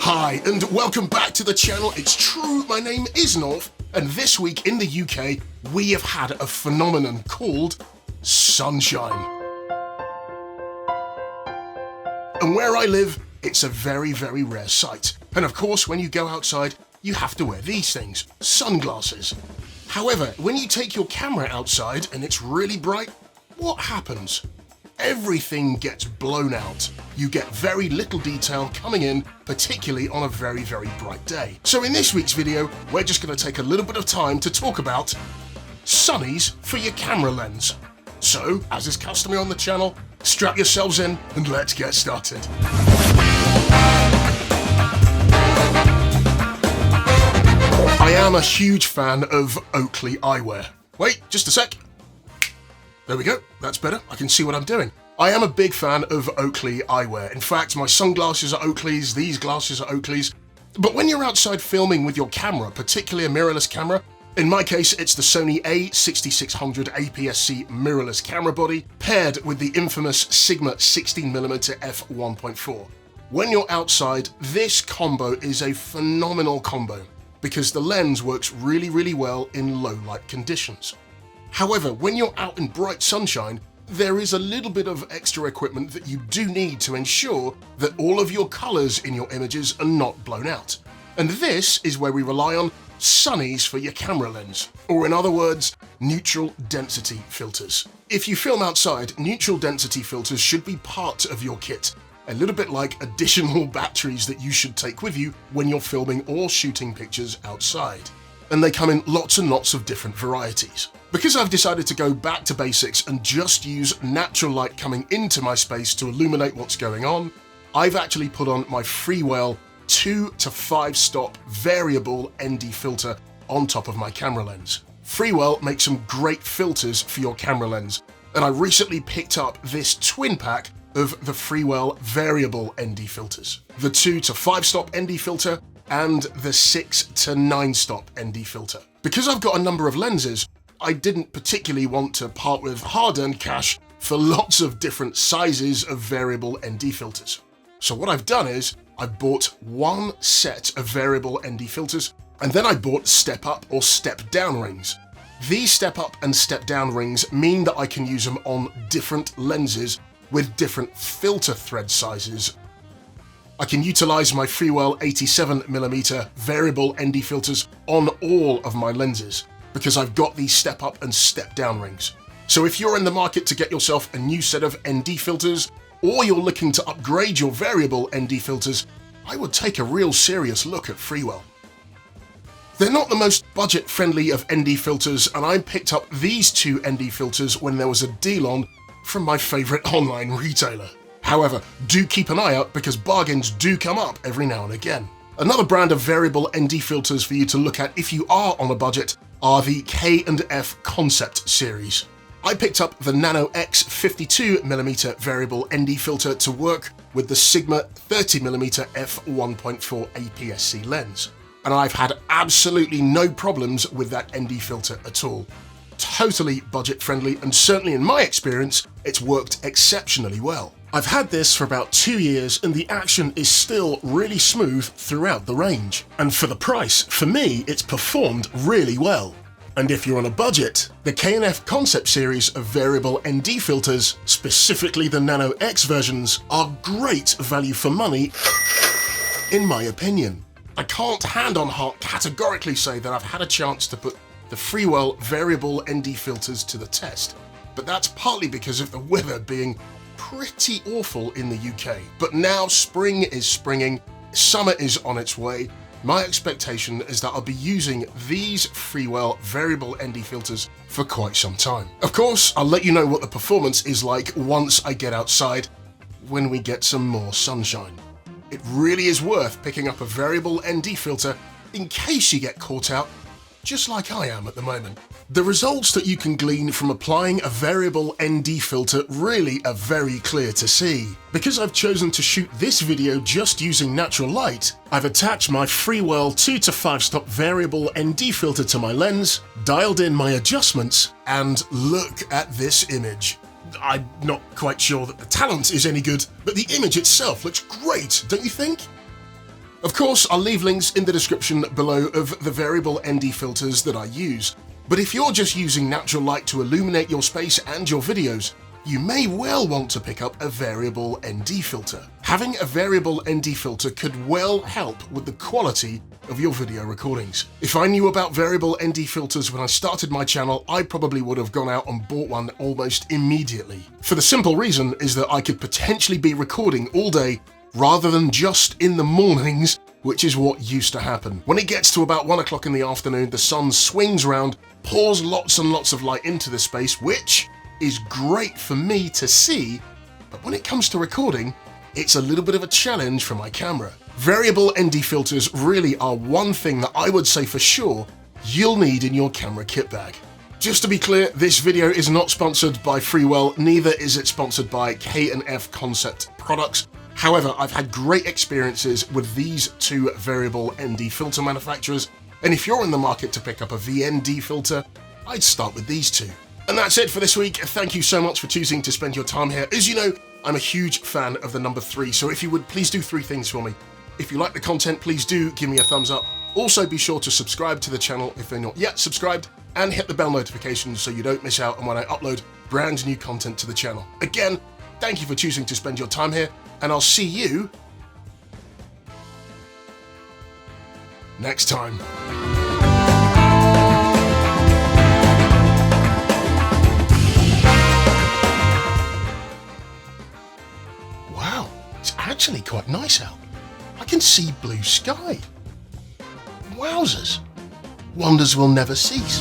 Hi, and welcome back to the channel. It's true, my name is Norf, and this week in the UK, we have had a phenomenon called sunshine. And where I live, it's a very, very rare sight. And of course, when you go outside, you have to wear these things, sunglasses. However, when you take your camera outside and it's really bright, what happens? Everything gets blown out. You get very little detail coming in, particularly on a very, very bright day. So in this week's video, we're just going to take a little bit of time to talk about sunnies for your camera lens. So, as is customary on the channel, strap yourselves in and let's get started. I am a huge fan of Oakley eyewear. Wait, just a sec. There we go, that's better, I can see what I'm doing. I am a big fan of Oakley eyewear. In fact, my sunglasses are Oakleys, these glasses are Oakleys. But when you're outside filming with your camera, particularly a mirrorless camera, in my case it's the Sony A6600 APS-C mirrorless camera body, paired with the infamous Sigma 16mm f1.4. When you're outside, this combo is a phenomenal combo, because the lens works really, really well in low light conditions. However, when you're out in bright sunshine, there is a little bit of extra equipment that you do need to ensure that all of your colors in your images are not blown out. And this is where we rely on sunnies for your camera lens, or in other words, neutral density filters. If you film outside, neutral density filters should be part of your kit, a little bit like additional batteries that you should take with you when you're filming or shooting pictures outside. And they come in lots and lots of different varieties. Because I've decided to go back to basics and just use natural light coming into my space to illuminate what's going on, I've actually put on my Freewell 2 to 5 stop variable ND filter on top of my camera lens. Freewell makes some great filters for your camera lens, and I recently picked up this twin pack of the Freewell variable ND filters. The 2 to 5 stop ND filter and the 6 to 9 stop ND filter. Because I've got a number of lenses, I didn't particularly want to part with hard-earned cash for lots of different sizes of variable ND filters. So what I've done is I've bought one set of variable ND filters, and then I bought step-up or step-down rings. These step-up and step-down rings mean that I can use them on different lenses with different filter thread sizes. I can utilize my Freewell 87mm variable ND filters on all of my lenses, because I've got these step-up and step-down rings. So if you're in the market to get yourself a new set of ND filters, or you're looking to upgrade your variable ND filters, I would take a real serious look at Freewell. They're not the most budget-friendly of ND filters, and I picked up these two ND filters when there was a deal on from my favorite online retailer. However, do keep an eye out because bargains do come up every now and again. Another brand of variable ND filters for you to look at if you are on a budget are the K&F Concept series. I picked up the nano-x 52mm variable ND filter to work with the Sigma 30mm f1.4 APS-C lens, and I've had absolutely no problems with that ND filter at all. Totally budget friendly, and certainly in my experience, it's worked exceptionally well. I've had this for about 2 years and the action is still really smooth throughout the range. And for the price, for me, it's performed really well. And if you're on a budget, the K&F Concept series of variable ND filters, specifically the nano-x versions, are great value for money, in my opinion. I can't hand on heart categorically say that I've had a chance to put the Freewell variable ND filters to the test, but that's partly because of the weather being pretty awful in the UK. But now spring is springing, summer is on its way. My expectation is that I'll be using these Freewell variable ND filters for quite some time. Of course, I'll let you know what the performance is like once I get outside, when we get some more sunshine. It really is worth picking up a variable ND filter in case you get caught out, just like I am at the moment. The results that you can glean from applying a variable ND filter really are very clear to see. Because I've chosen to shoot this video just using natural light, I've attached my Freewell 2 to 5 stop variable ND filter to my lens, dialed in my adjustments, and look at this image. I'm not quite sure that the talent is any good, but the image itself looks great, don't you think? Of course, I'll leave links in the description below of the variable ND filters that I use, but if you're just using natural light to illuminate your space and your videos, you may well want to pick up a variable ND filter. Having a variable ND filter could well help with the quality of your video recordings. If I knew about variable ND filters when I started my channel, I probably would have gone out and bought one almost immediately. For the simple reason is that I could potentially be recording all day rather than just in the mornings, which is what used to happen. When it gets to about 1 o'clock in the afternoon, the sun swings around, pours lots and lots of light into the space, which is great for me to see, but when it comes to recording, it's a little bit of a challenge for my camera. Variable ND filters really are one thing that I would say for sure you'll need in your camera kit bag. Just to be clear, this video is not sponsored by Freewell, neither is it sponsored by K&F Concept Products. However, I've had great experiences with these two variable ND filter manufacturers, and if you're in the market to pick up a VND filter, I'd start with these two. And that's it for this week. Thank you so much for choosing to spend your time here. As you know, I'm a huge fan of the number 3, so if you would, please do 3 things for me. If you like the content, please do give me a thumbs up. Also, be sure to subscribe to the channel if you're not yet subscribed, and hit the bell notifications so you don't miss out on when I upload brand new content to the channel. Again, thank you for choosing to spend your time here, and I'll see you next time. Wow, it's actually quite nice out. I can see blue sky. Wowzers. Wonders will never cease.